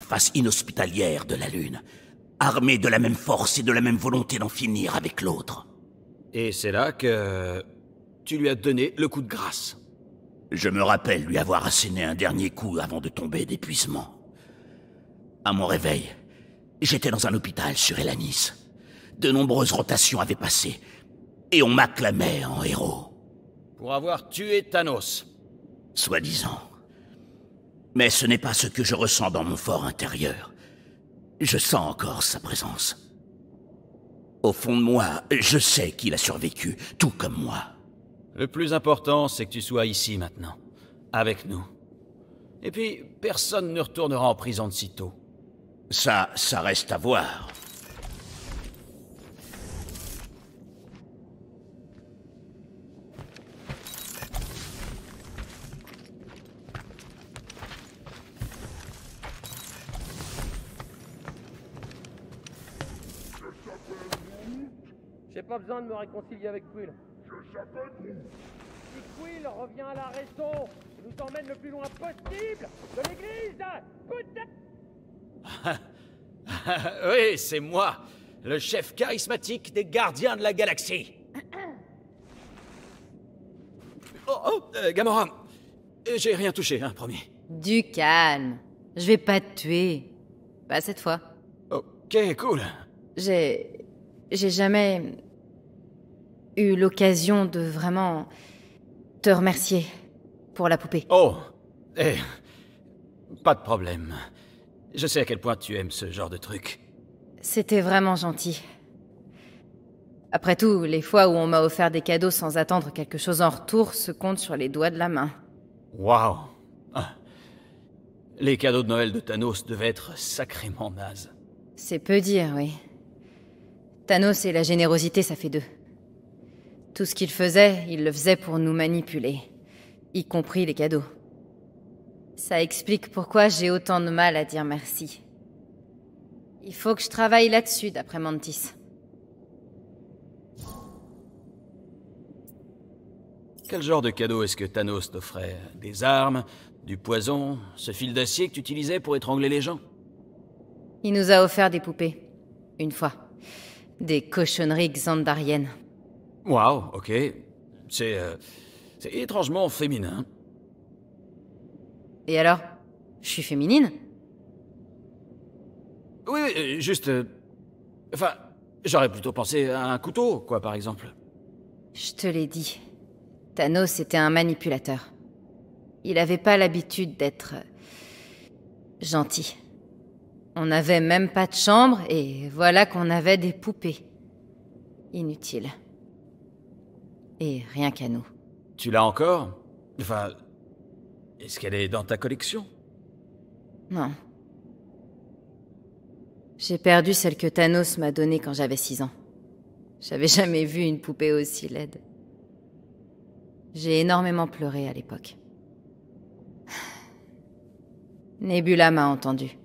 face inhospitalière de la Lune, armé de la même force et de la même volonté d'en finir avec l'autre. Et c'est là que... tu lui as donné le coup de grâce. Je me rappelle lui avoir asséné un dernier coup avant de tomber d'épuisement. À mon réveil, j'étais dans un hôpital sur Elanis. De nombreuses rotations avaient passé, et on m'acclamait en héros. Pour avoir tué Thanos. Soi-disant. Mais ce n'est pas ce que je ressens dans mon fort intérieur. Je sens encore sa présence. Au fond de moi, je sais qu'il a survécu, tout comme moi. Le plus important, c'est que tu sois ici maintenant, avec nous. Et puis, personne ne retournera en prison de sitôt. Ça reste à voir. J'ai pas besoin de me réconcilier avec Quill. Si Quill revient à la raison, il nous emmène le plus loin possible de l'église. Putain! Oui, c'est moi, le chef charismatique des Gardiens de la Galaxie. Gamora, j'ai rien touché, hein, promis. Du calme. Je vais pas te tuer. Pas cette fois. Ok, cool. J'ai jamais eu l'occasion de vraiment te remercier pour la poupée. Oh, pas de problème. Je sais à quel point tu aimes ce genre de truc. C'était vraiment gentil. Après tout, les fois où on m'a offert des cadeaux sans attendre quelque chose en retour se comptent sur les doigts de la main. Waouh. Les cadeaux de Noël de Thanos devaient être sacrément nazes. C'est peu dire, oui. Thanos et la générosité, ça fait deux. Tout ce qu'il faisait, il le faisait pour nous manipuler. Y compris les cadeaux. Ça explique pourquoi j'ai autant de mal à dire merci. Il faut que je travaille là-dessus, d'après Mantis. Quel genre de cadeau est-ce que Thanos t'offrait? Des armes? Du poison? Ce fil d'acier que tu utilisais pour étrangler les gens? Il nous a offert des poupées. Une fois. Des cochonneries xandariennes. Waouh, ok. C'est étrangement féminin. Et alors? Je suis féminine? Oui, juste... Enfin, j'aurais plutôt pensé à un couteau, quoi, par exemple. Je te l'ai dit. Thanos était un manipulateur. Il avait pas l'habitude d'être... gentil. On n'avait même pas de chambre, et voilà qu'on avait des poupées. Inutiles. Et rien qu'à nous. Tu l'as encore? Enfin... Est-ce qu'elle est dans ta collection? Non. J'ai perdu celle que Thanos m'a donnée quand j'avais 6 ans. J'avais jamais vu une poupée aussi laide. J'ai énormément pleuré à l'époque. Nebula m'a entendu.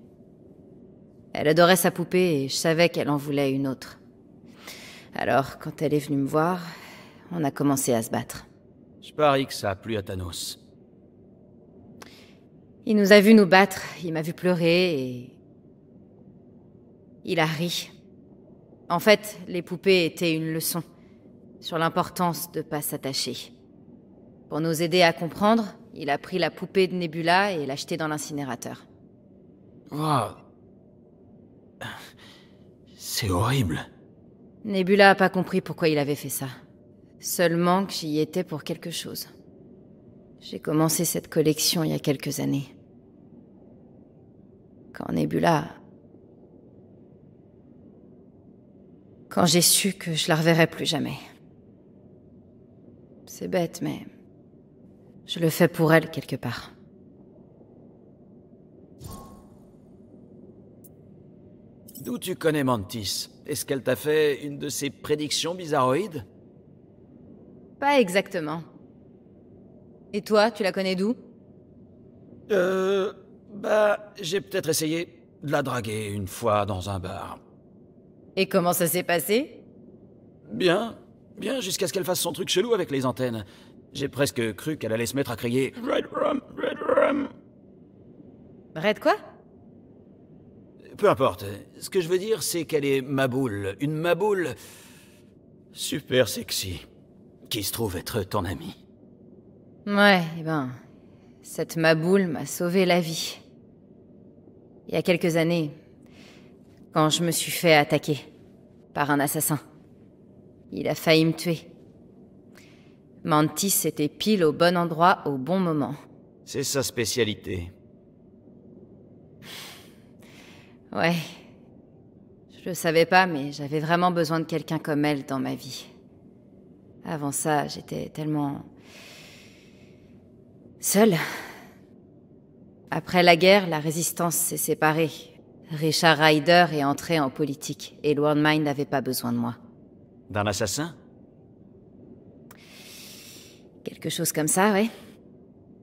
Elle adorait sa poupée et je savais qu'elle en voulait une autre. Alors, quand elle est venue me voir, on a commencé à se battre. Je parie que ça a plu à Thanos. Il nous a vus nous battre, il m'a vu pleurer et... il a ri. En fait, les poupées étaient une leçon sur l'importance de pas s'attacher. Pour nous aider à comprendre, il a pris la poupée de Nebula et l'a jetée dans l'incinérateur. Waouh. C'est horrible. Nebula a pas compris pourquoi il avait fait ça. Seulement que j'y étais pour quelque chose. J'ai commencé cette collection il y a quelques années. Quand Nebula... Quand j'ai su que je la reverrais plus jamais. C'est bête, mais... je le fais pour elle, quelque part. D'où tu connais Mantis? Est-ce qu'elle t'a fait une de ces prédictions bizarroïdes? Pas exactement. Et toi, tu la connais d'où? J'ai peut-être essayé de la draguer une fois dans un bar. Et comment ça s'est passé? Bien, jusqu'à ce qu'elle fasse son truc chelou avec les antennes. J'ai presque cru qu'elle allait se mettre à crier « Red Rum, Red Rum !» Red quoi? Peu importe. Ce que je veux dire, c'est qu'elle est maboule. Une maboule... super sexy. Qui se trouve être ton amie. Ouais, cette maboule m'a sauvé la vie. Il y a quelques années, quand je me suis fait attaquer par un assassin. Il a failli me tuer. Mantis était pile au bon endroit au bon moment. C'est sa spécialité. Ouais. Je le savais pas, mais j'avais vraiment besoin de quelqu'un comme elle dans ma vie. Avant ça, j'étais tellement... seule. Après la guerre, la résistance s'est séparée. Richard Ryder est entré en politique, et Lord Mind n'avait pas besoin de moi. D'un assassin? Quelque chose comme ça, ouais.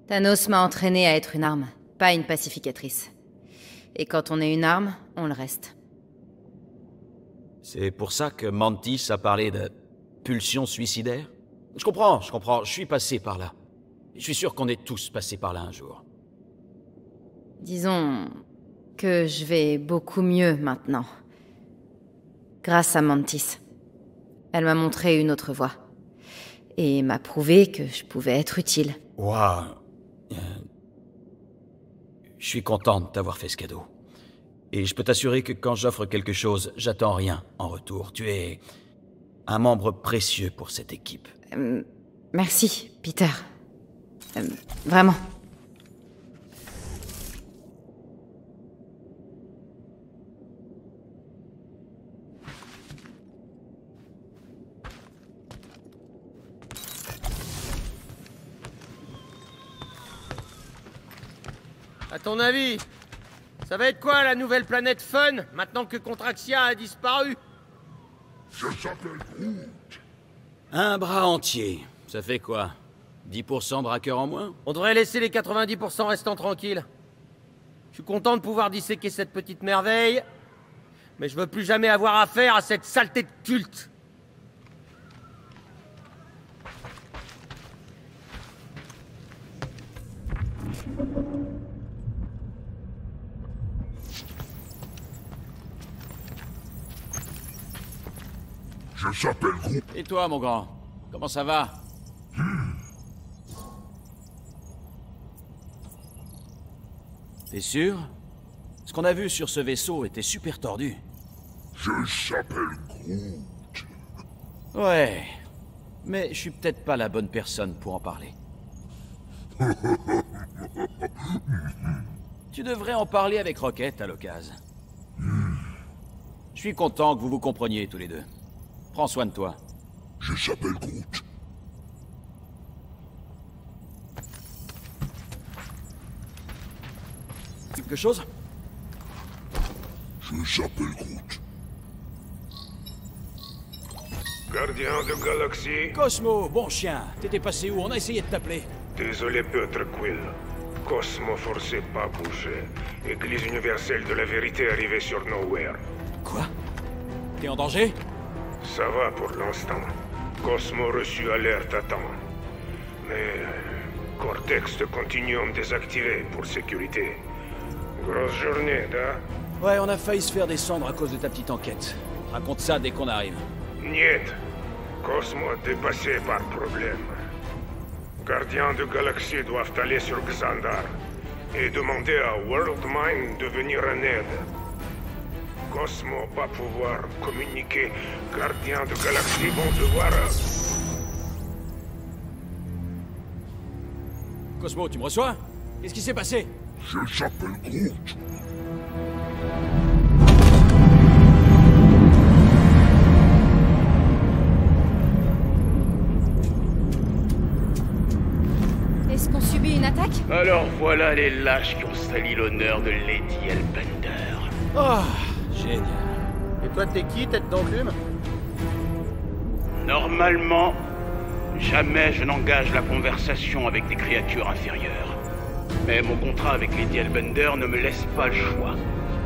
Thanos m'a entraîné à être une arme, pas une pacificatrice. Et quand on est une arme, on le reste. C'est pour ça que Mantis a parlé de pulsion suicidaire? Je comprends, je suis passé par là. Je suis sûr qu'on est tous passés par là un jour. Disons que je vais beaucoup mieux maintenant. Grâce à Mantis. Elle m'a montré une autre voie. Et m'a prouvé que je pouvais être utile. Waouh. Je suis content de t'avoir fait ce cadeau. Et je peux t'assurer que quand j'offre quelque chose, j'attends rien en retour. Tu es un membre précieux pour cette équipe. Merci, Peter. Vraiment. À ton avis, ça va être quoi la nouvelle planète Fun, maintenant que Contraxia a disparu? Je s'appelle Groot. Un bras entier. Ça fait quoi? 10% braqueurs en moins? On devrait laisser les 90% restants tranquilles. Je suis content de pouvoir disséquer cette petite merveille, mais je veux plus jamais avoir affaire à cette saleté de culte. Je s'appelle Groot. Et toi, mon grand? Comment ça va? T'es sûr? Ce qu'on a vu sur ce vaisseau était super tordu. Je s'appelle Groot. Ouais. Mais je suis peut-être pas la bonne personne pour en parler. Tu devrais en parler avec Rocket à l'occasion. Je suis content que vous vous compreniez tous les deux. Prends soin de toi. Je s'appelle Groot. Quelque chose? Je s'appelle Groot. Gardien de galaxie. Cosmo, bon chien. T'étais passé où? On a essayé de t'appeler. Désolé, Peter Quill. Cosmo forcé pas bouger. Église universelle de la vérité arrivée sur Nowhere. Quoi? T'es en danger? Ça va pour l'instant. Cosmo reçu alerte à temps. Mais... Cortex de Continuum désactivé pour sécurité. Grosse journée, da? Ouais, on a failli se faire descendre à cause de ta petite enquête. Raconte ça dès qu'on arrive. Niet. Cosmo dépassé par problème. Gardiens de galaxie doivent aller sur Xandar et demander à Worldmind de venir en aide. Cosmo va pouvoir communiquer. Gardiens de galaxie vont devoir... Cosmo, tu me reçois? Qu'est-ce qui s'est passé? Je s'appelle Groot. Est-ce qu'on subit une attaque? Alors voilà les lâches qui ont sali l'honneur de Lady Hellbender. Oh, génial. Et toi, t'es qui, tête d'enclume? Normalement, jamais je n'engage la conversation avec des créatures inférieures. Mais mon contrat avec Lady Hellbender ne me laisse pas le choix.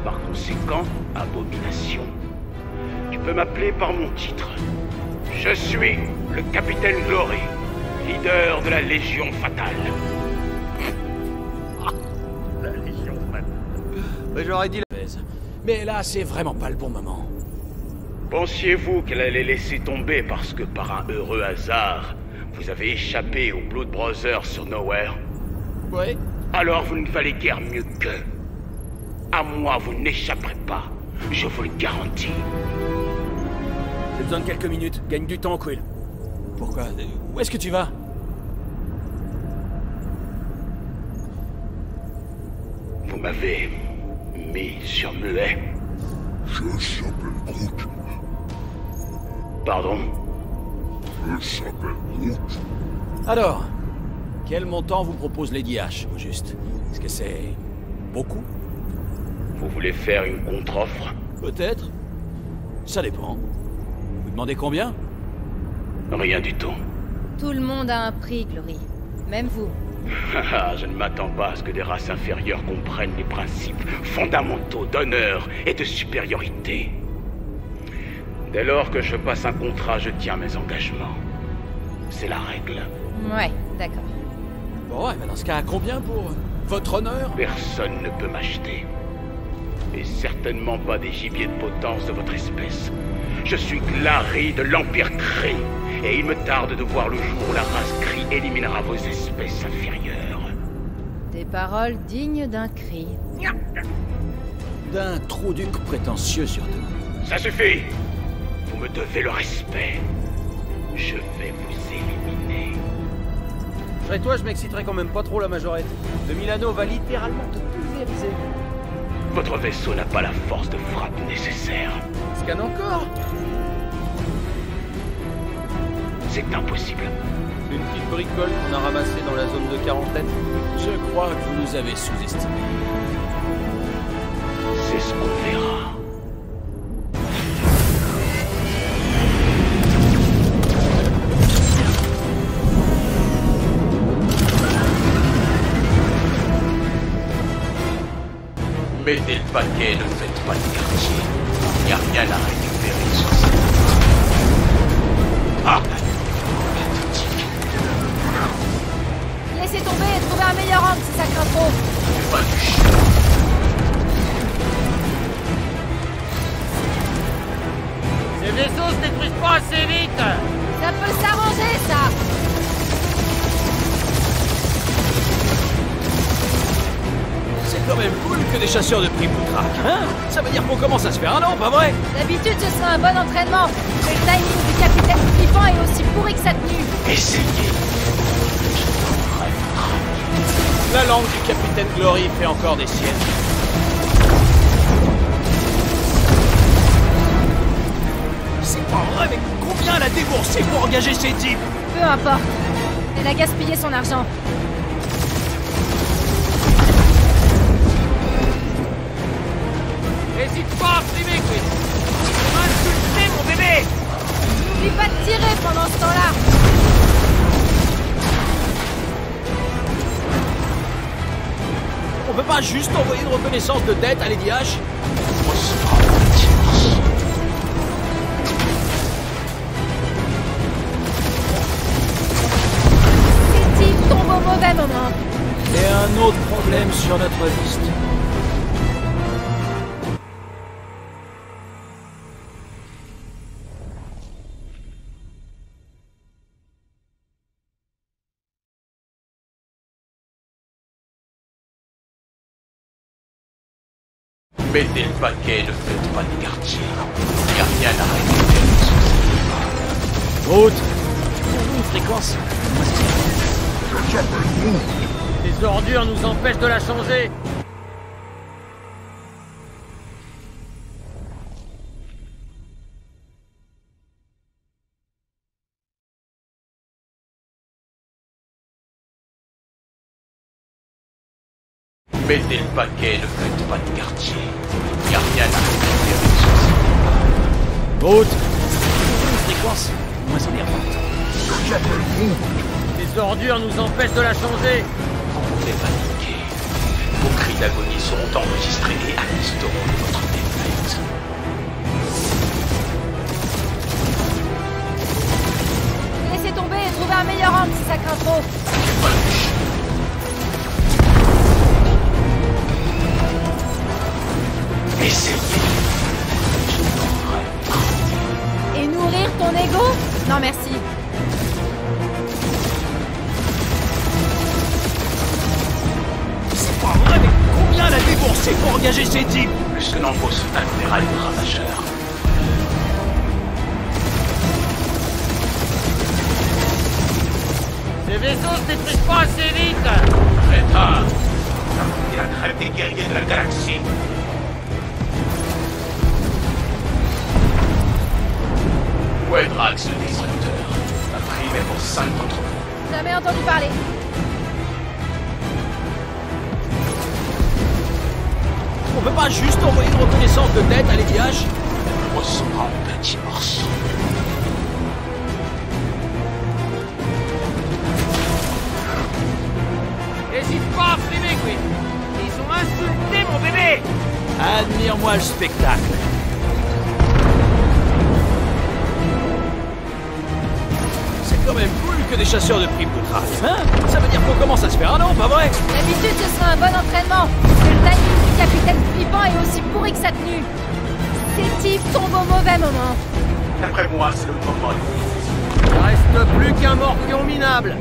Par conséquent, abomination. Tu peux m'appeler par mon titre. Je suis le Capitaine Glory, leader de la Légion Fatale. J'aurais dit... Mais là, c'est vraiment pas le bon moment. Pensiez-vous qu'elle allait laisser tomber parce que par un heureux hasard, vous avez échappé aux Blood Brothers sur Nowhere? Ouais. Alors vous ne valez guère mieux qu'eux. À moi, vous n'échapperez pas. Je vous le garantis. J'ai besoin de quelques minutes. Gagne du temps, Quill. Pourquoi? Où est-ce que tu vas? Vous m'avez mis sur muet. Je s'appelle Groot. Pardon? Je s'appelle Groot. Alors, quel montant vous propose Lady H, au juste? Est-ce que c'est... beaucoup? Vous voulez faire une contre-offre? Peut-être. Ça dépend. Vous demandez combien? Rien du tout. Tout le monde a un prix, Glory. Même vous. Je ne m'attends pas à ce que des races inférieures comprennent les principes fondamentaux d'honneur et de supériorité. Dès lors que je passe un contrat, je tiens mes engagements. C'est la règle. Ouais, d'accord. Bon, ouais, mais dans ce cas, combien pour votre honneur? Personne ne peut m'acheter. Et certainement pas des gibiers de potence de votre espèce. Je suis Glary de l'Empire Kree. Et il me tarde de voir le jour où la race Kree éliminera vos espèces inférieures. Des paroles dignes d'un cri. D'un trou-duc prétentieux, surtout. Ça suffit! Vous me devez le respect. Je vais vous éliminer. Je serais toi, je m'exciterais quand même pas trop la majorette. Le Milano va littéralement te pulvériser. Votre vaisseau n'a pas la force de frappe nécessaire. Scanne encore? C'est impossible. C'est une petite bricole qu'on a ramassée dans la zone de quarantaine. Je crois que vous nous avez sous-estimés. C'est ce qu'on verra. Mettez le paquet et ne faites pas de quartier. Il n'y a rien à récupérer sur cette île. Ah! Laissez tomber et trouvez un meilleur angle si ça craint trop. Pas du chien. Ces vaisseaux se détruisent pas assez vite. Ça peut s'arranger, ça. C'est quand même cool que des chasseurs de prix vous traquent, hein? Ça veut dire qu'on commence à se faire un nom, pas vrai? D'habitude, ce serait un bon entraînement. Mais le timing du capitaine Flippant est aussi pourri que sa tenue. Essayez. La langue du capitaine Glory fait encore des siennes. C'est pas vrai, mais combien elle a déboursé pour engager ces types? Peu importe. Elle a gaspillé son argent. N'hésite pas à frimer, Quill. Tu m'as insulté, mon bébé. N'oublie pas de tirer pendant ce temps-là. On peut pas juste envoyer une reconnaissance de dette à Lady H? Ces types tombent au mauvais moment. Et un autre problème sur notre liste. Mettez le paquet et ne faites pas de quartier. Il n'y a rien à récupérer sur cette île. Groot, une fréquence. Je s'appelle Groot. Les ordures nous empêchent de la changer. Mettez le paquet et ne faites pas de quartier. Il n'y a rien à récupérer sur cette île. Groot, une fréquence moins énervante. Je s'appelle Groot. Les ordures nous empêchent de la changer. Ne paniquez. Vos cris d'agonie seront enregistrés et attesteront de votre défaite. Laissez tomber et trouvez un meilleur angle si ça craint trop. Pas du chien. Essayez. essayer. Et nourrir ton ego? Non merci. C'est pas vrai, mais combien elle a déboursé pour engager ces types? Plus que nombreux soldats des rallyes ravageurs. Ces vaisseaux se détruisent pas assez vite. Crétin! C'est la crème des guerriers de la galaxie. Où est Drax, le destructeur? La prime est pour 5 d'entre vous. Jamais entendu parler. On peut pas juste envoyer une reconnaissance de tête à l'aiguillage? Ressort en petits morceaux. N'hésite pas à frimer, Quill. Ils ont insulté mon bébé. Admire-moi le spectacle. C'est quand même cool que des chasseurs de primes de trace, hein? Ça veut dire qu'on commence à se faire un nom, pas vrai? D'habitude, ce serait un bon entraînement. Mais le timing du capitaine Flippant est aussi pourri que sa tenue. Ces types tombent au mauvais moment. D'après moi, c'est le moment. Il reste plus qu'un morpion minable.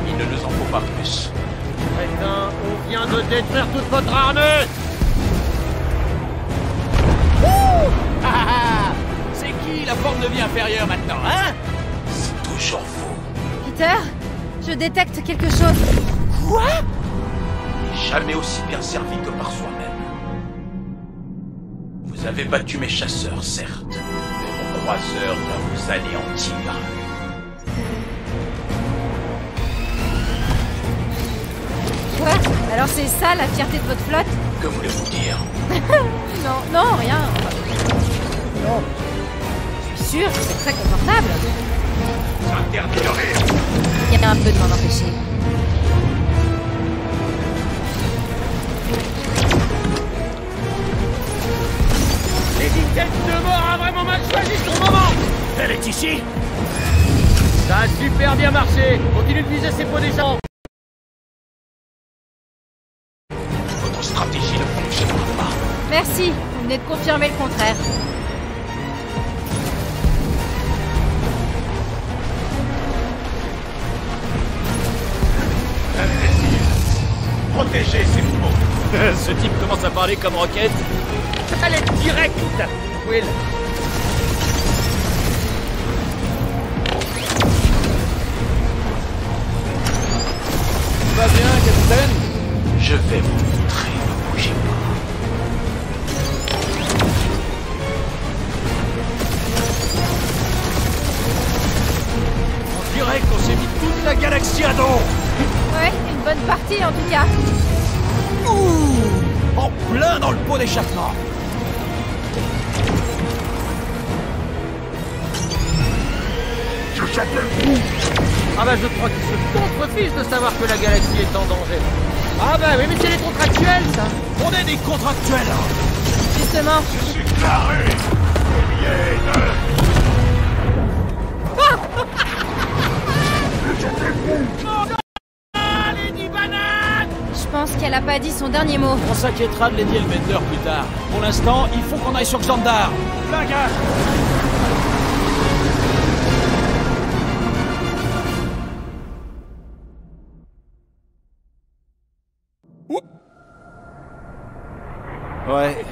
Il ne nous en faut pas plus. Crétin, on vient de détruire toute votre armée. C'est qui la forme de vie inférieure maintenant, hein? C'est toujours vous. Peter, je détecte quelque chose. Quoi? Jamais aussi bien servi que par soi-même. Vous avez battu mes chasseurs, certes, mais mon croiseur va vous anéantir. Quoi? Alors c'est ça la fierté de votre flotte? Que voulez-vous dire? Non, rien. Non. Je suis sûre que c'est très confortable. Interdit de rire. Il y a un peu de m'en empêcher. L'étiquette de mort a vraiment mal choisi son moment. Elle est ici? Ça a super bien marché. Continue de viser ces pots des gens. Votre stratégie ne fonctionnera pas. Merci, vous venez de confirmer le contraire. Imbécile. Protégez ces pots. Ce type commence à parler comme Rocket. Elle est directe, Will. Tout va bien, capitaine? Je vais vous montrer, ne bougez pas. On dirait qu'on s'est mis toute la galaxie à dos. Ouais, une bonne partie en tout cas. Ouh! En plein dans le pot d'échappement. Je s'appelle Groot. Ah bah je crois qu'ils se contrefichent de savoir que la galaxie est en danger. Ah bah oui, mais c'est les contractuels, ça. On est des contractuels. Justement. Je suis carré. Je pense qu'elle a pas dit son dernier mot. On s'inquiétera de Lady Elbender plus tard. Pour l'instant, il faut qu'on aille sur Xandar. Bagage! Ouais,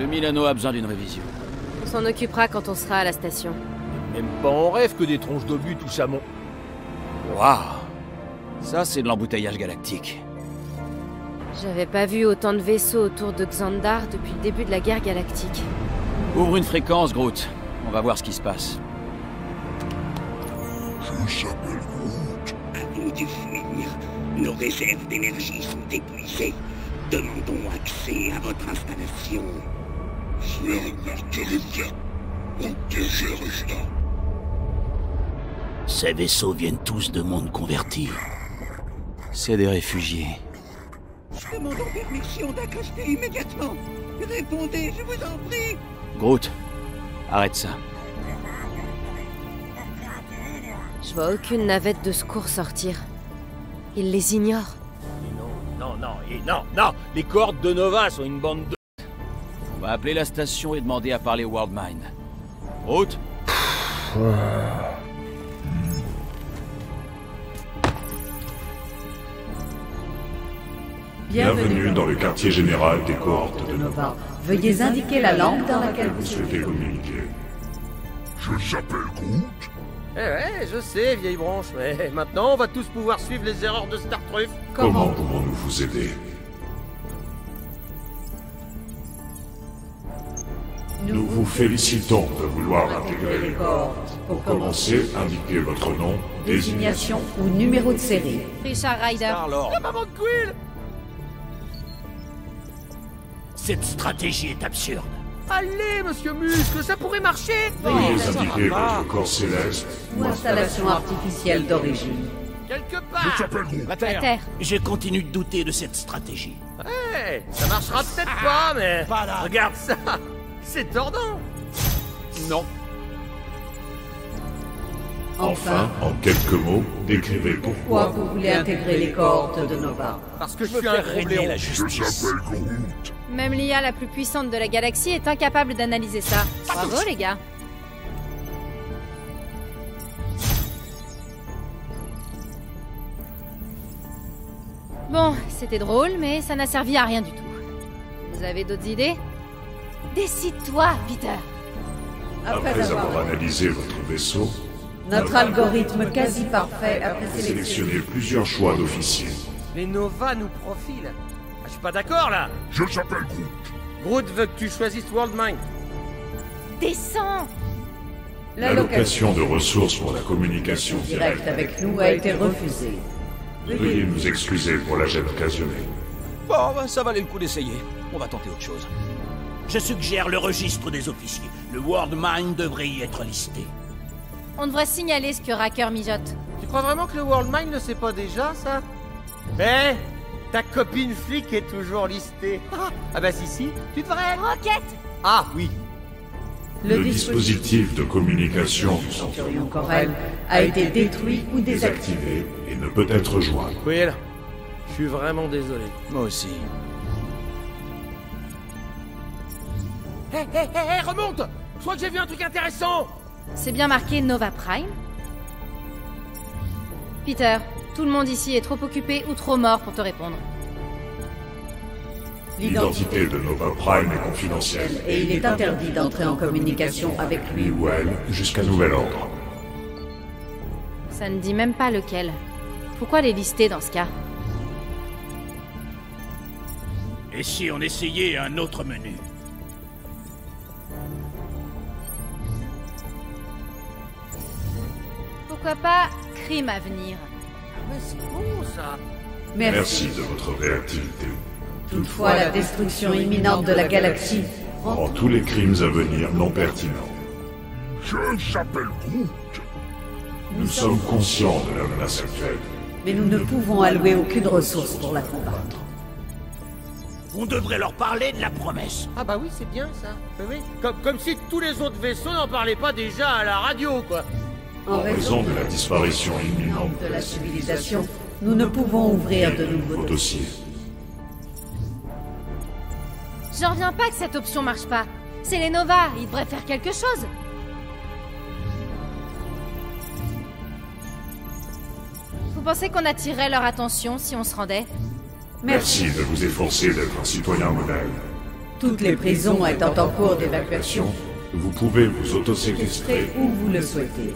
le Milano a besoin d'une révision. On s'en occupera quand on sera à la station. Même pas en rêve que des tronches d'obus tout ça mon... Waouh! Ça, c'est de l'embouteillage galactique. J'avais pas vu autant de vaisseaux autour de Xandar depuis le début de la guerre galactique. Ouvre une fréquence, Groot. On va voir ce qui se passe. Je s'appelle Groot. Avant de fuir, nos réserves d'énergie sont épuisées. Demandons accès à votre installation. Ces vaisseaux viennent tous de mondes convertis. C'est des réfugiés. Demandons permission d'accoster immédiatement. Répondez, je vous en prie. Groot, arrête ça. Je vois aucune navette de secours sortir. Ils les ignorent. Non, les cohortes de Nova sont une bande de... On va appeler la station et demander à parler au Worldmind. Route. Bienvenue dans le quartier général des cohortes de Nova. Veuillez indiquer la langue dans laquelle Vous souhaitez communiquer. Je s'appelle Groot. Eh ouais, je sais, vieille branche, mais maintenant on va tous pouvoir suivre les erreurs de Startruff. Comment pouvons-nous vous aider? Nous vous félicitons de vouloir intégrer les cohortes. Pour commencer, indiquez votre nom, désignation ou numéro de série. Richard Ryder. Star-Lord. Ah, maman de Quill! Cette stratégie est absurde. Allez, monsieur Muscle, ça pourrait marcher! Veuillez indiquer votre corps céleste. Ou installation artificielle d'origine. Quelque Je part! s'appelle Groot. La La Terre. Terre. Je continue de douter de cette stratégie. Ouais, ça marchera peut-être pas, mais... Pas là. Regarde ça! C'est tordant! Non. Enfin, en quelques mots, décrivez Pourquoi pourquoi. vous voulez intégrer les cohortes de Nova? Parce que je Je suis veux un faire gros régner blaireau. la Je justice. s'appelle Groot. Même l'IA la plus puissante de la galaxie est incapable d'analyser ça. Bravo les gars. Bon, c'était drôle, mais ça n'a servi à rien du tout. Vous avez d'autres idées? Décide-toi, Peter. Après avoir analysé votre vaisseau, Notre algorithme quasi parfait a présélectionné. sélectionnez plusieurs choix d'officiers. Les Nova nous profilent. Ah, je suis pas d'accord, là! Je s'appelle Groot. Groot veut que tu choisisses Worldmind. Descends! L'allocation de ressources pour la communication Direct directe. avec nous a été refusée. Veuillez nous excuser pour la gêne occasionnée. Bon, bah, ça valait le coup d'essayer. On va tenter autre chose. Je suggère le registre des officiers. Le Worldmind devrait y être listé. On devrait signaler ce que Racker mijote. Tu crois vraiment que le Worldmind ne sait pas déjà, ça? Eh, ta copine flic est toujours listée. Ah bah si, tu devrais. Rocket! Ah oui. Le dispositif de communication du Centurion Centurion Corel a été détruit ou désactivé. désactivé et ne peut être joint. Will, je suis vraiment désolé. Moi aussi. Hé, remonte! Je crois que j'ai vu un truc intéressant! C'est bien marqué Nova Prime? Peter, tout le monde ici est trop occupé ou trop mort pour te répondre. L'identité de Nova Prime est confidentielle. Et il est interdit d'entrer en communication avec lui. Lui ou elle, jusqu'à nouvel ordre. Ça ne dit même pas lequel. Pourquoi les lister dans ce cas? Et si on essayait un autre menu? Pourquoi pas crime à venir? Mais c'est bon, ça! Merci de votre réactivité. Toutefois, la destruction imminente de la galaxie Rend tous les crimes à venir non pertinents. Je s'appelle Groot. Nous sommes conscients de la menace actuelle. mais nous ne pouvons allouer aucune ressource pour la combattre. On devrait leur parler de la promesse. Ah bah oui, c'est bien ça. Oui. Comme si tous les autres vaisseaux n'en parlaient pas déjà à la radio, quoi. En raison de la disparition imminente de la civilisation, nous ne pouvons ouvrir de nouveaux vos dossiers. dossiers. J'en reviens pas que cette option marche pas. C'est les Nova, ils devraient faire quelque chose. Vous pensez qu'on attirerait leur attention si on se rendait? Merci de vous efforcer d'être un citoyen modèle. Toutes les prisons étant en cours d'évacuation, Vous pouvez vous autoséquestrer. où vous le souhaitez.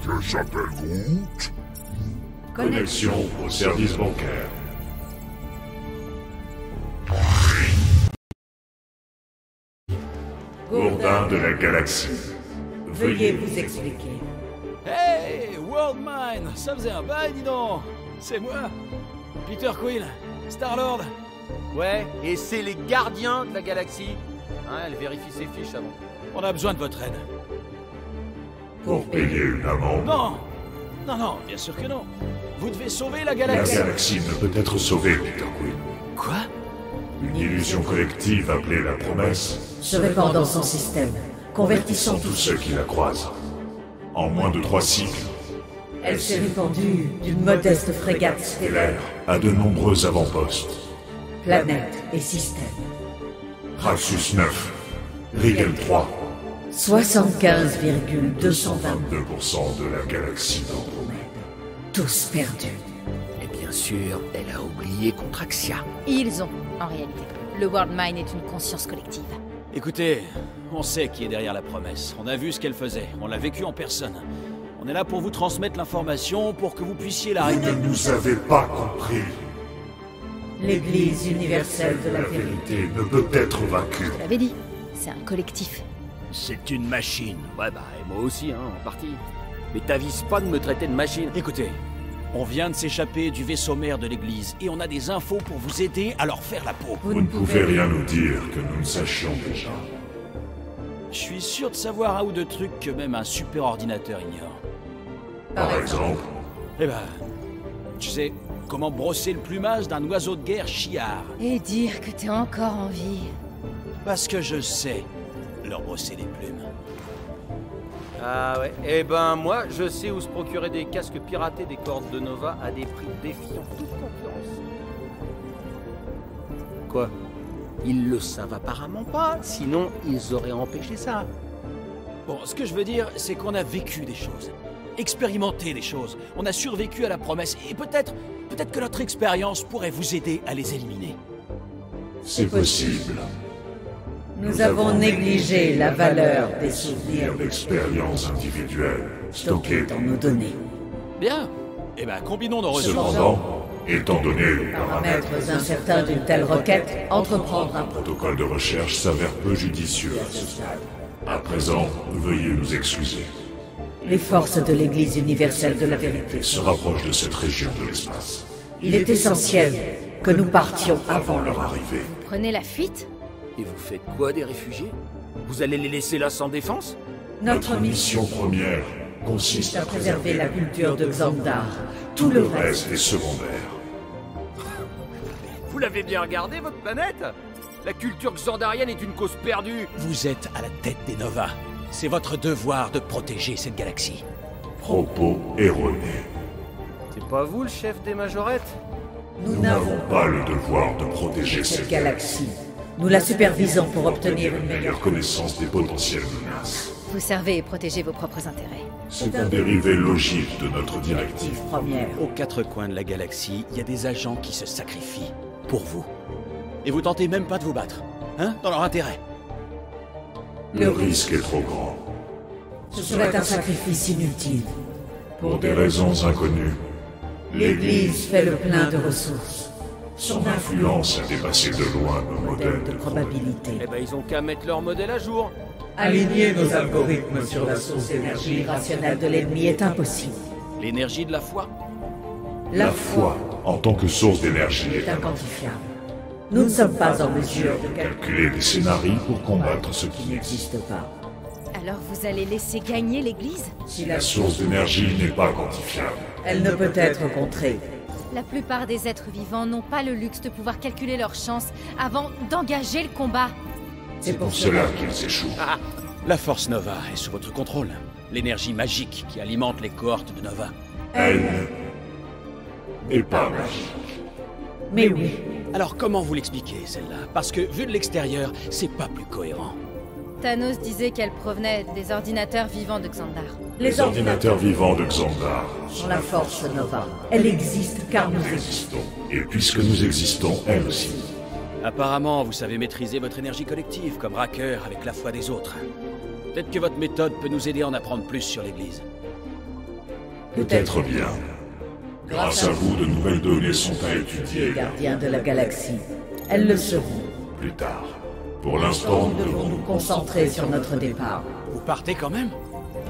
Je s'appelle Groot. Connexion au service bancaire. Gourdin de la galaxie. Veuillez vous expliquer. Hey, Worldmind, ça faisait un bail, dis donc. C'est moi, Peter Quill, Star-Lord. Ouais, et c'est les gardiens de la galaxie. Hein, elle vérifie ses fiches avant. On a besoin de votre aide. Pour payer une amende, Non, bien sûr que non. Vous devez sauver la la galaxie. galaxie ne peut être sauvée, Peter Quill. Quoi? Une illusion collective appelée la promesse Se répand dans son système, convertissant sont tous ceux qui la croisent. En moins de 3 cycles, Elle s'est répandue d'une modeste frégate stellaire, l'air a de nombreux avant-postes. planètes et systèmes. Praxus 9. Rigel 3. 75,222. de la galaxie d'Andromède. Tous perdus. Et bien sûr, elle a oublié Contraxia. Ils ont, en réalité. Le World Mind est une conscience collective. Écoutez, on sait qui est derrière la promesse. On a vu ce qu'elle faisait. On l'a vécu en personne. On est là pour vous transmettre l'information pour que vous puissiez Vous l'arrêter. ne nous avez pas compris. L'Église universelle de la La vérité. vérité ne peut être vaincue. Je l'avais dit, c'est un collectif. C'est une machine. Ouais, bah, et moi aussi, hein, en partie. Mais t'avises pas de me traiter de machine. Écoutez, on vient de s'échapper du vaisseau mère de l'église et on a des infos pour vous aider à leur faire la peau. Vous ne pouvez rien nous dire que nous ne sachions déjà. Je suis sûr de savoir un ou deux trucs que même un super ordinateur ignore. Par exemple, Eh ben, tu sais comment brosser le plumage d'un oiseau de guerre chiard. Et dire que t'es encore en vie. Parce que je sais leur brosser les plumes. Ah ouais, eh ben moi, je sais où se procurer des casques piratés des cordes de Nova à des prix défiant toute concurrence. Quoi? Ils le savent apparemment pas, sinon ils auraient empêché ça. Bon, ce que je veux dire, c'est qu'on a vécu des choses, expérimenté des choses, on a survécu à la promesse, et peut-être que notre expérience pourrait vous aider à les éliminer. c'est possible. Nous avons négligé la valeur des souvenirs D'expériences individuelles stockés dans nos données. Bien. Eh ben, combinons nos ressources. Cependant, étant donné les Paramètres incertains d'une telle requête, entreprendre un protocole de recherche s'avère peu judicieux à ce stade. À présent, veuillez nous excuser. Les forces de l'Église universelle de la vérité. Se rapproche de cette région de l'espace. Il est essentiel que nous partions avant Leur leur arrivée. Prenez la fuite? Et vous faites quoi des réfugiés? Vous allez les laisser là sans défense? Notre mission Mission première consiste à préserver la culture de Xandar. Tout le reste est secondaire. Vous l'avez bien regardé, votre planète? La culture xandarienne est une cause perdue. Vous êtes à la tête des Nova. C'est votre devoir de protéger cette galaxie. Propos erronés. C'est pas vous le chef des majorettes? Nous n'avons Pas le devoir de protéger cette cette galaxie. Nous la supervisons pour obtenir une meilleure meilleure connaissance des potentielles menaces. Vous servez et protégez vos propres intérêts. C'est un dérivé logique de notre directive. première. Aux quatre coins de la galaxie, il y a des agents qui se sacrifient pour vous. Et vous tentez même pas de vous battre, hein, dans leur intérêt. Le risque est trop grand. Ce serait un sacrifice inutile. Pour des raisons inconnues, L'Église fait le plein de ressources. son influence a dépassé de loin nos Modèle modèles de probabilité. Eh ben ils ont qu'à mettre leur modèle à jour. Aligner nos algorithmes sur la source d'énergie rationnelle de l'ennemi est impossible. L'énergie de la foi. La La foi, en tant que source d'énergie, est inquantifiable. Nous ne sommes pas en mesure de calculer des scénarios pour combattre ce qui n'existe pas. Alors vous allez laisser gagner l'Église? Si La source d'énergie n'est pas quantifiable. elle ne peut être contrée. La plupart des êtres vivants n'ont pas le luxe de pouvoir calculer leurs chances avant d'engager le combat. C'est Pour cela qu'ils échouent. La force Nova est sous votre contrôle. L'énergie magique qui alimente les cohortes de Nova. Elle n'est pas magique. Mais oui, Alors comment vous l'expliquez, celle-là? Parce que, vu de l'extérieur, c'est pas plus cohérent. Thanos disait qu'elle provenait des ordinateurs vivants de Xandar. les Ordinateurs vivants de Xandar sont la force Nova. Elle existe car nous existons. existons. Et puisque nous existons, elle aussi. Apparemment, vous savez maîtriser votre énergie collective, comme Racker avec la foi des autres. Peut-être que votre méthode peut nous aider à en apprendre plus sur l'Église. Peut-être bien. Grâce à vous, de nouvelles données sont à Les étudier gardiens de la galaxie. Elles le seront. plus tard. Pour l'instant, Nous devons nous concentrer sur notre départ. Vous partez quand même?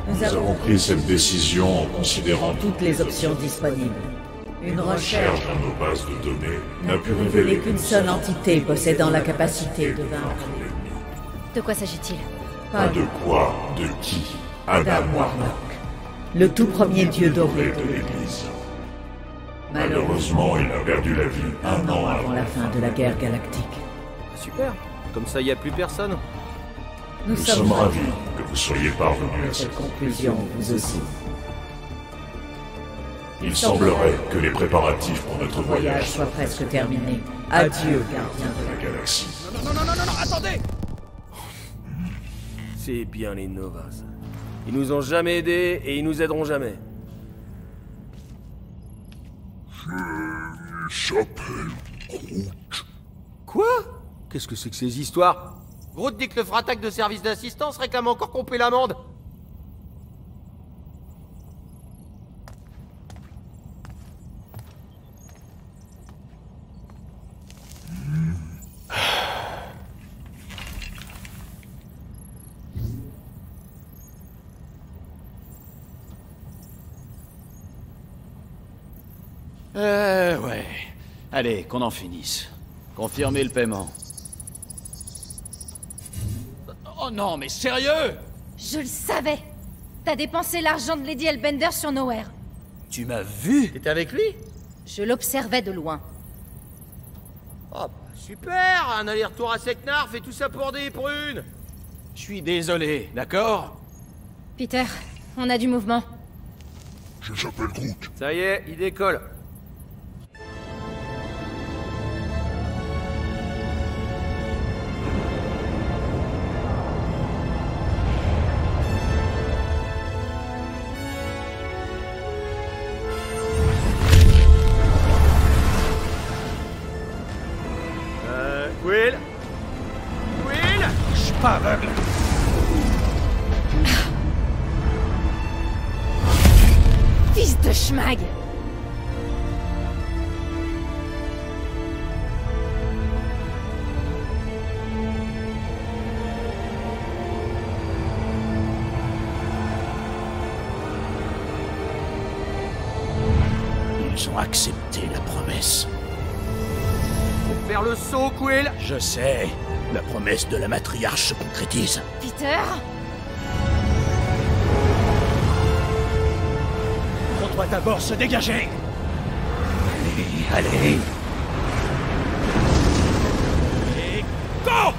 Nous nous avons pris cette décision en considérant toutes les options disponibles. Une recherche recherche dans nos bases de données n'a pu révélé révéler qu'une seule entité possédant la capacité de vaincre. De quoi s'agit-il? Pas de quoi, de qui Adam Warlock, le tout premier dieu doré de de l'Église. l'Église. Malheureusement, il a perdu la vie un an Avant avant. la fin de la guerre galactique. Super. Comme ça, y a plus personne. Nous Nous sommes ravis que vous soyez parvenus à cette cette conclusion, vous aussi. Il semblerait que les préparatifs pour notre voyage Soit presque terminé. Adieu, gardien de la galaxie. Non, attendez! C'est bien les Novas. Ils nous ont jamais aidés et ils nous aideront jamais. J'appelle Groot. Quoi? Qu'est-ce que c'est que ces histoires? Groot dit que le fratac de service d'assistance réclame encore qu'on paie l'amende. Ouais. Allez, qu'on en finisse. Confirmez le paiement. Oh non, mais sérieux? Je le savais. T'as dépensé l'argent de Lady Hellbender sur Nowhere. Tu m'as vu? T'étais avec lui? Je l'observais de loin. Oh bah super! Un aller-retour à Seknarf et tout ça pour des prunes! Je suis désolé, d'accord? Peter, on a du mouvement. J'appelle Groot. Ça y est, il décolle. Will? Will? Je suis pas aveugle. Fils de schmag! Ils ont accepté la promesse. Faire le saut, Quill! Je sais. La promesse de la matriarche se concrétise. Peter? On doit d'abord se dégager. Allez. Et go!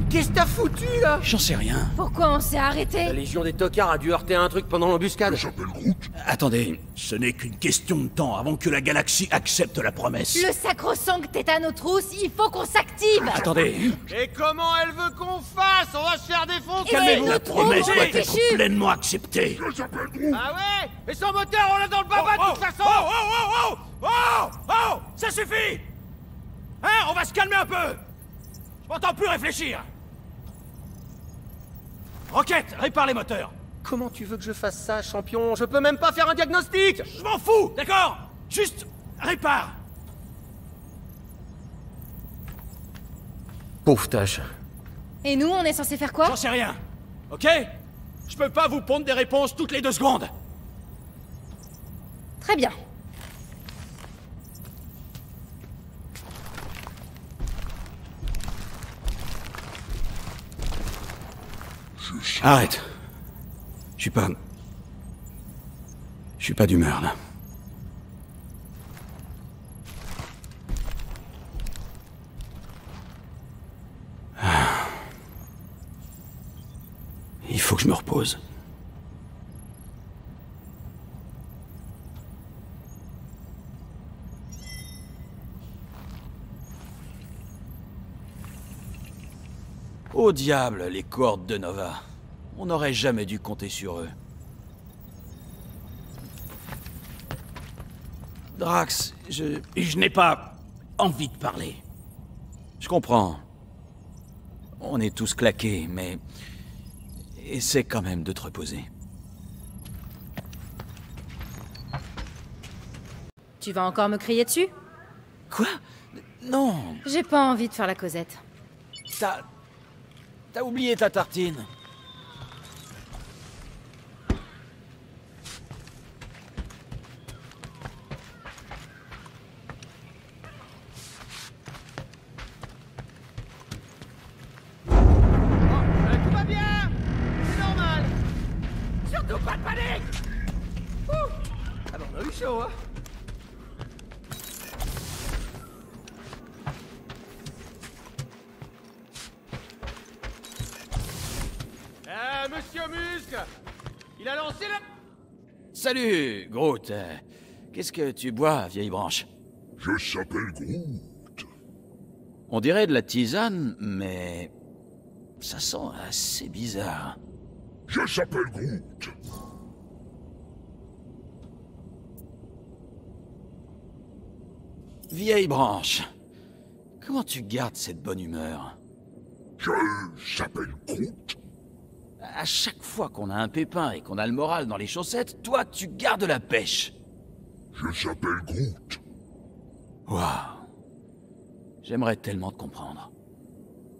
Qu'est-ce que t'as foutu, là? J'en sais rien. Pourquoi on s'est La arrêté? Légion des tocards a dû heurter un truc pendant l'embuscade. J'appelle Groot. Attendez, ce n'est qu'une question de temps avant que la galaxie accepte la promesse. Le sacro-sang Tétanotrousse, il faut qu'on s'active! Attendez, Et comment elle veut qu'on fasse? On va se faire défoncer! Calmez-vous. la promesse Oh, doit Groot, être fichu. pleinement acceptée. J'appelle Groot. Ah ouais? Et son moteur, on l'a dans le baba de toute façon! Oh! Ça suffit! Hein? On va se calmer un peu! Je m'entends plus réfléchir! Rocket, répare les moteurs! Comment tu veux que je fasse ça, champion? Je peux même pas faire un diagnostic! Je m'en fous, d'accord? Juste répare! pauvre tâche. Et nous, on est censé faire quoi? J'en sais rien, ok? Je peux pas vous pondre des réponses toutes les 2 secondes! Très bien. Arrête. Je suis pas d'humeur, là. Il faut que je me repose. Au diable, les cohortes de Nova. On n'aurait jamais dû compter sur eux. Drax, Je n'ai pas envie de parler. je comprends. On est tous claqués, mais... essaie quand même de te reposer. Tu vas encore me crier dessus? Quoi? Non. J'ai pas envie de faire la causette. T'as oublié ta tartine. Tout va bien! C'est normal! Surtout pas de panique! Ouh. Ah bah on a eu chaud, hein? monsieur Muscle! Il a lancé la... Salut, Groot. Qu'est-ce que tu bois, vieille branche? Je s'appelle Groot. On dirait de la tisane, mais... ça sent assez bizarre. Je s'appelle Groot. Vieille branche, comment tu gardes cette bonne humeur? Je s'appelle Groot. À chaque fois qu'on a un pépin et qu'on a le moral dans les chaussettes, toi, tu gardes la pêche. Je s'appelle Groot. Waouh. J'aimerais tellement te comprendre.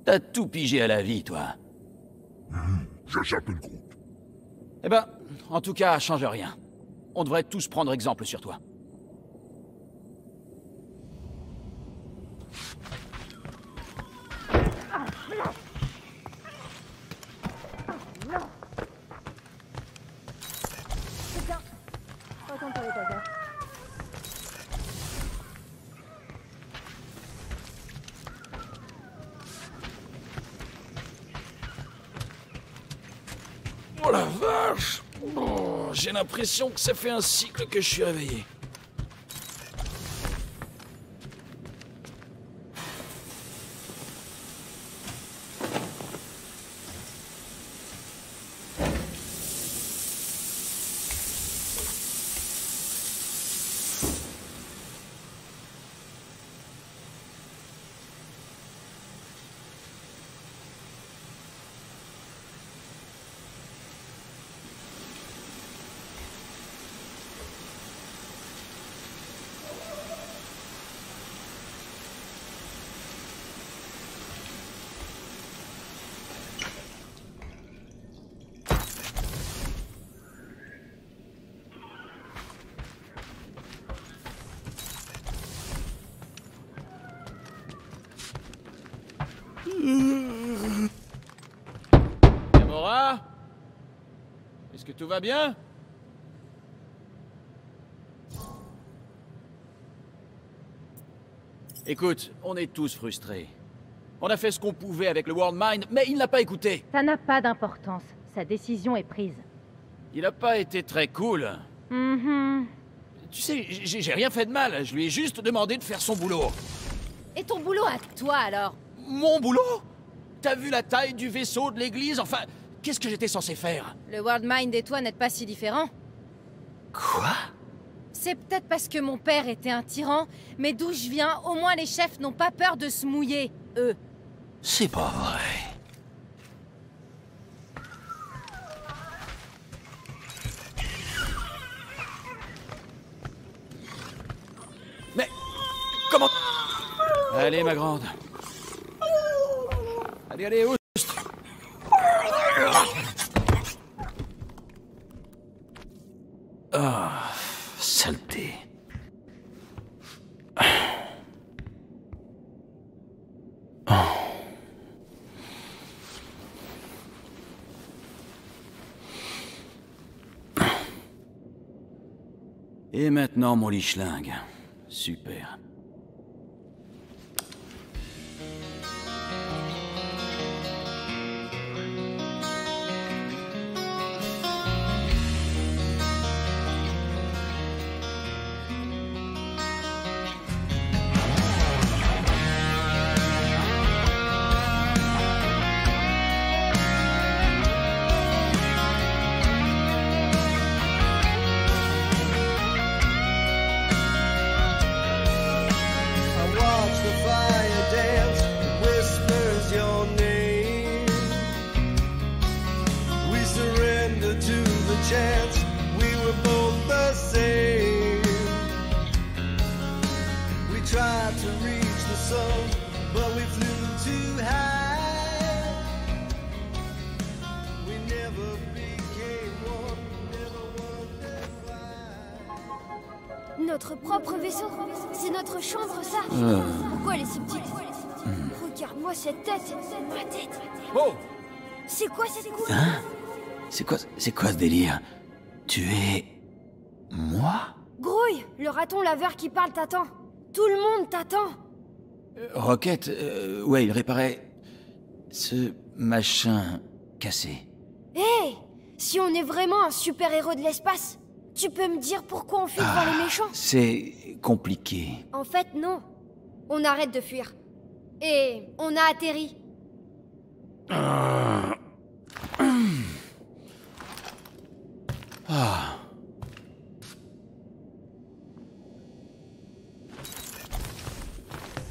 T'as tout pigé à la vie, toi. Je s'appelle Groot. Eh ben, en tout cas, change rien. On devrait tous prendre exemple sur toi. Oh la vache! Oh, j'ai l'impression que ça fait un cycle que je suis réveillé. Gamora? Est-ce que tout va bien? Écoute, on est tous frustrés. On a fait ce qu'on pouvait avec le World Mind, mais il n'a pas écouté. Ça n'a pas d'importance. Sa décision est prise. Il n'a pas été très cool. Tu sais, j'ai rien fait de mal. Je lui ai juste demandé de faire son boulot. Et ton boulot à toi, alors? Mon boulot? T'as vu la taille du vaisseau de l'église? Enfin, qu'est-ce que j'étais censé faire? Le World Mind et toi n'êtes pas si différents. Quoi? C'est peut-être parce que mon père était un tyran, mais d'où je viens, au moins les chefs n'ont pas peur de se mouiller, eux. C'est pas vrai. Mais... comment... Allez, ma grande. Allez, allez, oust. Ah, saleté. Et maintenant, mon lit-schlingue. Super. Notre propre vaisseau. C'est notre chambre, ça. Pourquoi elle est si petite? Regarde-moi cette tête. Ma tête. Oh! C'est quoi cette couleur? Hein? C'est quoi ce délire? Tu es... moi? Grouille, le raton laveur qui parle t'attend. Tout le monde t'attend. Rocket, ouais, il réparait... ce machin cassé. Hé! Si on est vraiment un super-héros de l'espace, tu peux me dire pourquoi on fuit devant les méchants? C'est compliqué. En fait, non. On arrête de fuir. Et on a atterri.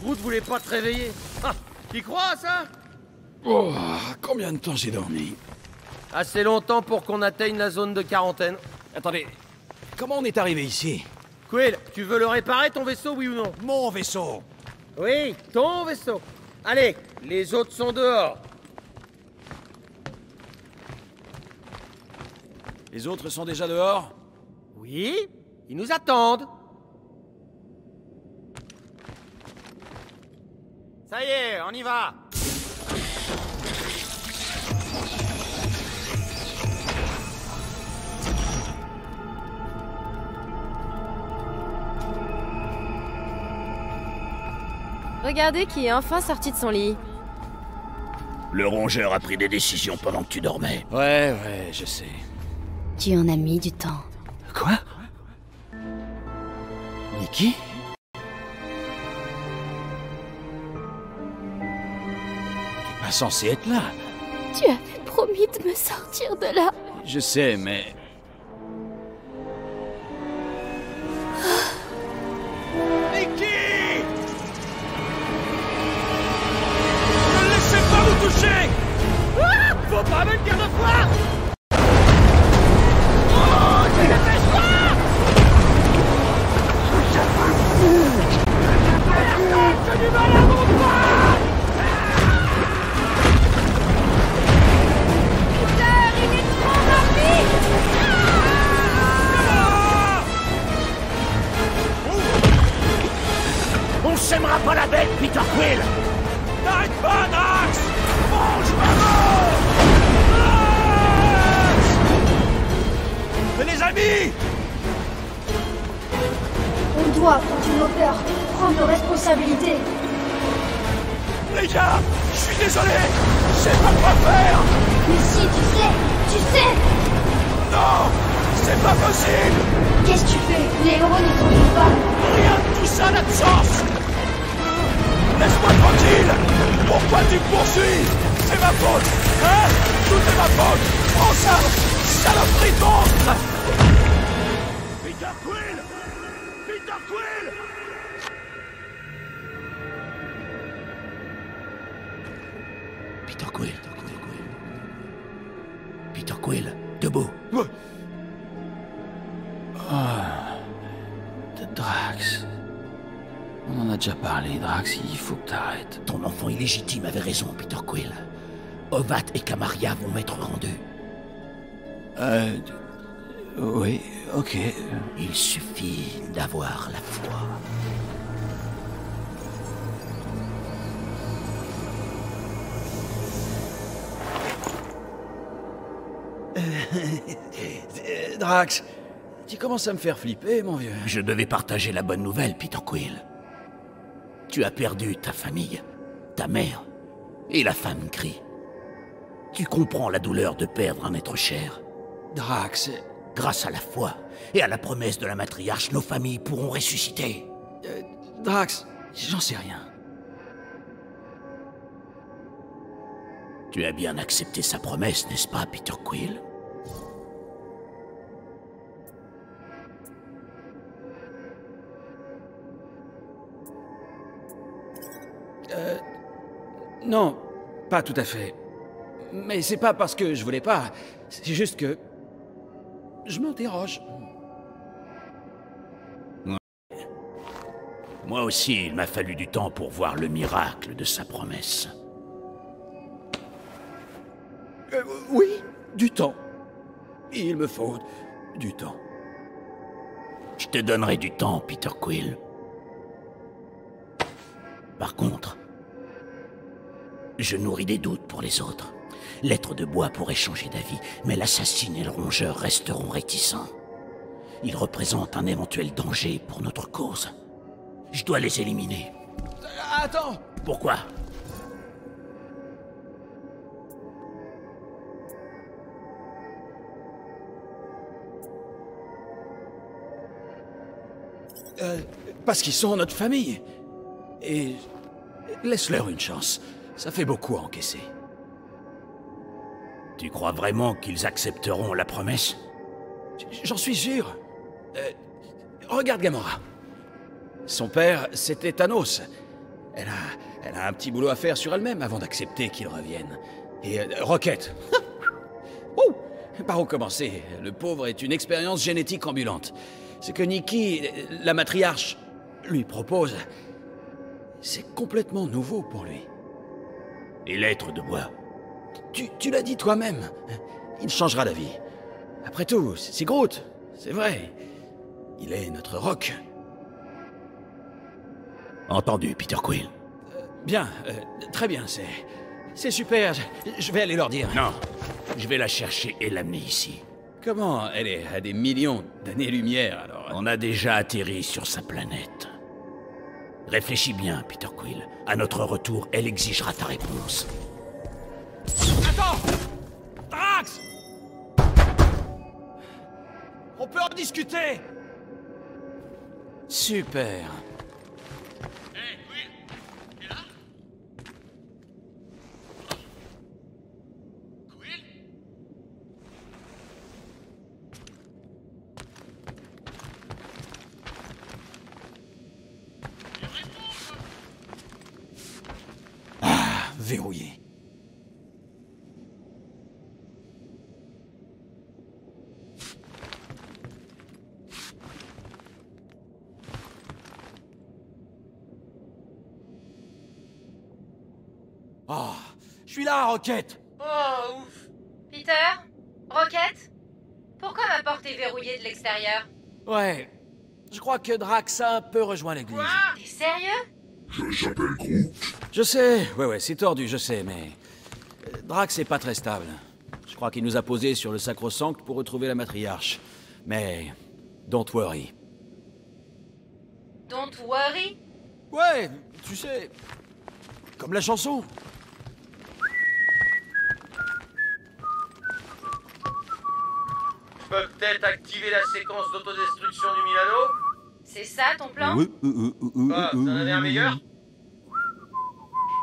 Groot voulait pas te réveiller. Ah, t'y crois à ça? Oh, combien de temps j'ai dormi? Assez longtemps pour qu'on atteigne la zone de quarantaine. Attendez, comment on est arrivé ici? Quill, tu veux le réparer ton vaisseau, oui ou non? Mon vaisseau! Oui, ton vaisseau. Allez, les autres sont dehors. Les autres sont déjà dehors? Oui, ils nous attendent. Ça y est, on y va. Regardez qui est enfin sorti de son lit. Le rongeur a pris des décisions pendant que tu dormais. Ouais, je sais. Tu en as mis du temps. Quoi? Nikki? T'es pas censé être là. Tu avais promis de me sortir de là. Je sais, mais... Nikki! Ne laissez pas vous toucher! Ah, faut pas me le dire deux fois! Oh, tu ne fais pas! J'ai du mal à mon bras! Peter, il est trop rapide! On sèmera pas la bête, Peter Quill! N'arrête pas, Drax! Mange-moi! Mais les amis! On doit, contre nos peurs, prendre nos responsabilités. Les gars, je suis désolé! Je sais pas quoi faire! Mais si, tu sais! Non! C'est pas possible! Qu'est-ce que tu fais? Les héros ne t'oublient pas. Rien de tout ça n'a de sens! Laisse-moi tranquille! Pourquoi tu me poursuis? C'est ma faute! Hein? Tout est ma faute! Prends ça! Saloperie de monstre! Peter Quill! Peter Quill! Peter Quill. Peter Quill, debout. Drax. On en a déjà parlé, Drax, il faut que t'arrêtes. Ton enfant illégitime avait raison, Peter Quill. Ovat et Kamaria vont m'être rendus. Oui, ok. Il suffit d'avoir la foi. Drax, tu commences à me faire flipper, mon vieux. Je devais partager la bonne nouvelle, Peter Quill. Tu as perdu ta famille, ta mère et la femme Kree. Tu comprends la douleur de perdre un être cher. Drax... Grâce à la foi et à la promesse de la matriarche, nos familles pourront ressusciter. Drax, j'en sais rien. Tu as bien accepté sa promesse, n'est-ce pas, Peter Quill? Non, pas tout à fait. Mais c'est pas parce que je voulais pas. C'est juste que... je m'interroge. Moi aussi, il m'a fallu du temps pour voir le miracle de sa promesse. Oui, du temps. Il me faut du temps. Je te donnerai du temps, Peter Quill. Par contre, je nourris des doutes pour les autres. L'être de bois pourrait changer d'avis, mais l'assassin et le rongeur resteront réticents. Ils représentent un éventuel danger pour notre cause. Je dois les éliminer. Attends! Pourquoi? Parce qu'ils sont notre famille. Et laisse-leur une chance. Ça fait beaucoup à encaisser. Tu crois vraiment qu'ils accepteront la promesse? J'en suis sûr. Regarde Gamora. Son père, c'était Thanos. Elle a un petit boulot à faire sur elle-même avant d'accepter qu'il revienne. Et Rocket. Oh, par où commencer? Le pauvre est une expérience génétique ambulante. Ce que Nikki, la matriarche, lui propose, c'est complètement nouveau pour lui. Et l'être de bois? Tu l'as dit toi-même. Il changera la vie. Après tout, c'est Groot. C'est vrai. Il est notre Rock. Entendu, Peter Quill. Bien, très bien, c'est super. Je vais aller leur dire. Non, je vais la chercher et l'amener ici. Comment? Elle est à des millions d'années-lumière, alors... On a déjà atterri sur sa planète. Réfléchis bien, Peter Quill. À notre retour, elle exigera ta réponse. Attends! Drax! On peut en discuter! Super. Hey, Quill! T'es là? Quill? Ah, verrouillé. Oh, je suis là, Rocket! Oh, ouf. Peter? Rocket? Pourquoi ma porte est verrouillée de l'extérieur? Ouais, je crois que Drax a un peu rejoint l'église. T'es sérieux? J'appelle Groot. Je sais, ouais, c'est tordu, je sais, mais... Drax est pas très stable. Je crois qu'il nous a posé sur le sacro-sancte pour retrouver la matriarche. Mais... don't worry. Don't worry? Ouais, tu sais... Comme la chanson. Je peux peut-être activer la séquence d'autodestruction du Milano? C'est ça ton plan? Ah, t'en avais un meilleur?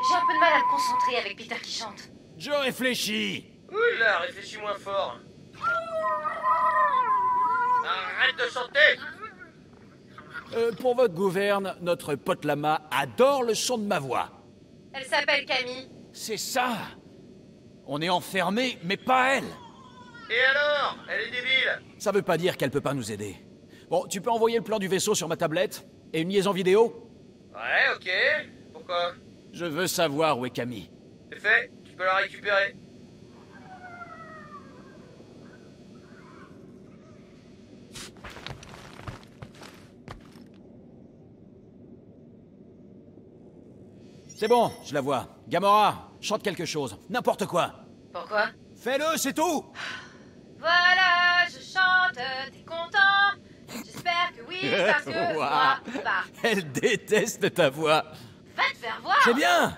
J'ai un peu de mal à me concentrer avec Peter qui chante. Je réfléchis. Oula, réfléchis moins fort. Arrête de chanter! Pour votre gouverne, notre pote lama adore le son de ma voix. Elle s'appelle Camille. C'est ça. On est enfermés, mais pas elle. Et alors? Elle est débile! Ça veut pas dire qu'elle peut pas nous aider. Bon, tu peux envoyer le plan du vaisseau sur ma tablette? Et une liaison vidéo? Ouais, ok. Pourquoi? Je veux savoir où est Camille. C'est fait, tu peux la récupérer. C'est bon, je la vois. Gamora, chante quelque chose. N'importe quoi. Pourquoi? Fais-le, c'est tout. Voilà, je chante, t'es content? J'espère que oui, parce que moi, bah... Elle déteste ta voix. Va te faire voir! C'est bien.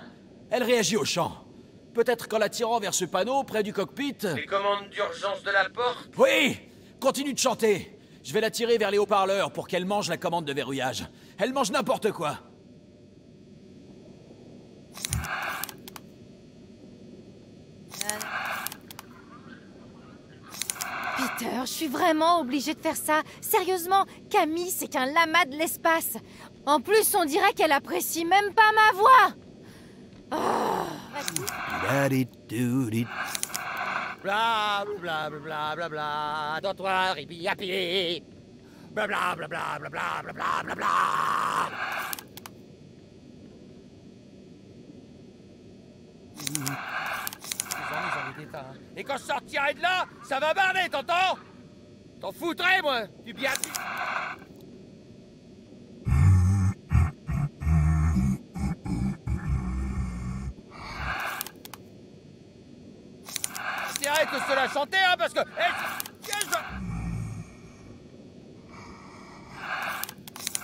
Elle réagit au chant. Peut-être qu'en la tirant vers ce panneau, près du cockpit... Les commandes d'urgence de la porte? Oui! Continue de chanter. Je vais la tirer vers les haut-parleurs pour qu'elle mange la commande de verrouillage. Elle mange n'importe quoi. Peter, je suis vraiment obligée de faire ça. Sérieusement, Camille, c'est qu'un lama de l'espace. En plus, on dirait qu'elle apprécie même pas ma voix. Bla bla bla bla bla, dortoir hippie happy. Bla bla bla bla bla bla bla bla bla bla. Et quand je sortirai de là, ça va barder, t'entends? T'en foutrais, moi, du bien. Intérêt que je te la chanter, hein, parce que...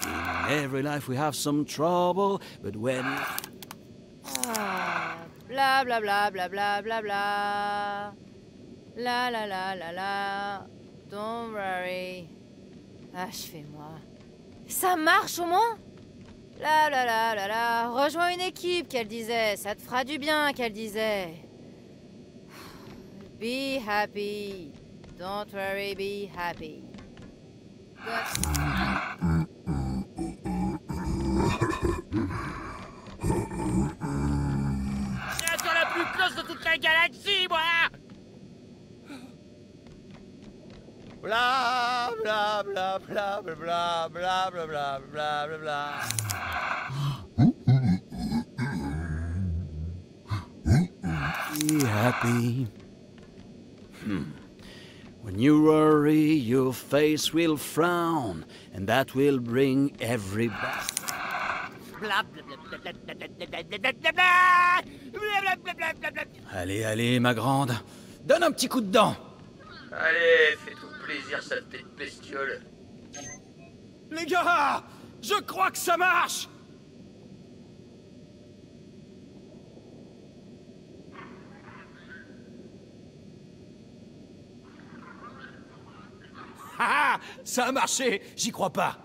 In every life we have some trouble, but when... Bla bla bla bla bla bla bla. La la la la la. Don't worry. Achevez-moi. Ça marche au moins? Là, rejoins une équipe, qu'elle disait. Ça te fera du bien, qu'elle disait. Be happy. Don't worry, be happy. Créature la plus close de toute la galaxie, moi! Bla bla bla bla bla bla bla bla bla bla bla bla. Be happy. When you worry, your face will frown, and that will bring everybody. Allez, allez, ma grande. Donne un petit coup de dent. Allez, fais-toi plaisir, saleté de bestiole. Les gars, je crois que ça marche. Ah, ça a marché, j'y crois pas.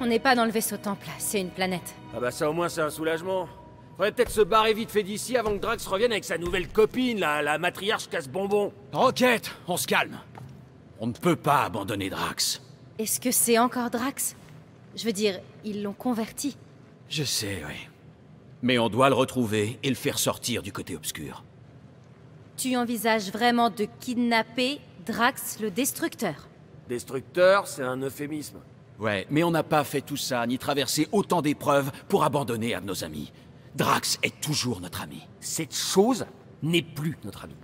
On n'est pas dans le vaisseau temple, c'est une planète. Ah bah ça au moins c'est un soulagement. Faudrait peut-être se barrer vite fait d'ici avant que Drax revienne avec sa nouvelle copine, la matriarche casse-bonbon. Rocket, on se calme. On ne peut pas abandonner Drax. Est-ce que c'est encore Drax? Je veux dire, ils l'ont converti. Je sais, oui. Mais on doit le retrouver et le faire sortir du côté obscur. Tu envisages vraiment de kidnapper Drax le Destructeur? Destructeur, c'est un euphémisme. Ouais, mais on n'a pas fait tout ça, ni traversé autant d'épreuves pour abandonner un de nos amis. Drax est toujours notre ami. Cette chose n'est plus notre ami.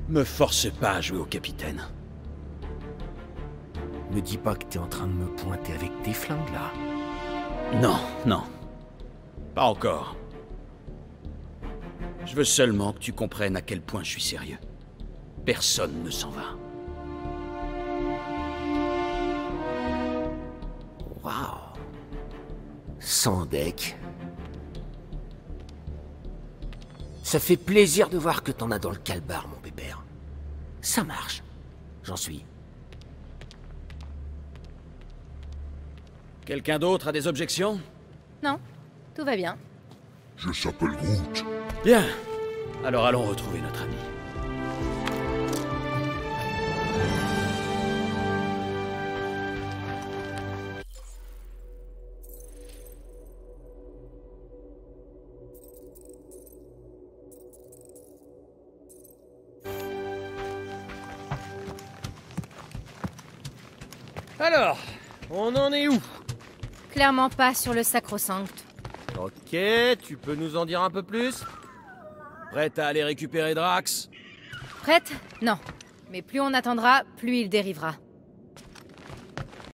Me force pas à jouer au capitaine. Me dis pas que t'es en train de me pointer avec tes flingues, là. Non, non. Pas encore. Je veux seulement que tu comprennes à quel point je suis sérieux. Personne ne s'en va. Waouh. Sans deck. Ça fait plaisir de voir que t'en as dans le calbar, mon pépère. Ça marche. J'en suis. Quelqu'un d'autre a des objections? Non, tout va bien. Je s'appelle Groot. Bien. Alors allons retrouver notre ami. Alors, on en est où? Clairement pas sur le sacro-sancte. Ok, tu peux nous en dire un peu plus? Prête à aller récupérer Drax? Prête? Non. Mais plus on attendra, plus il dérivera.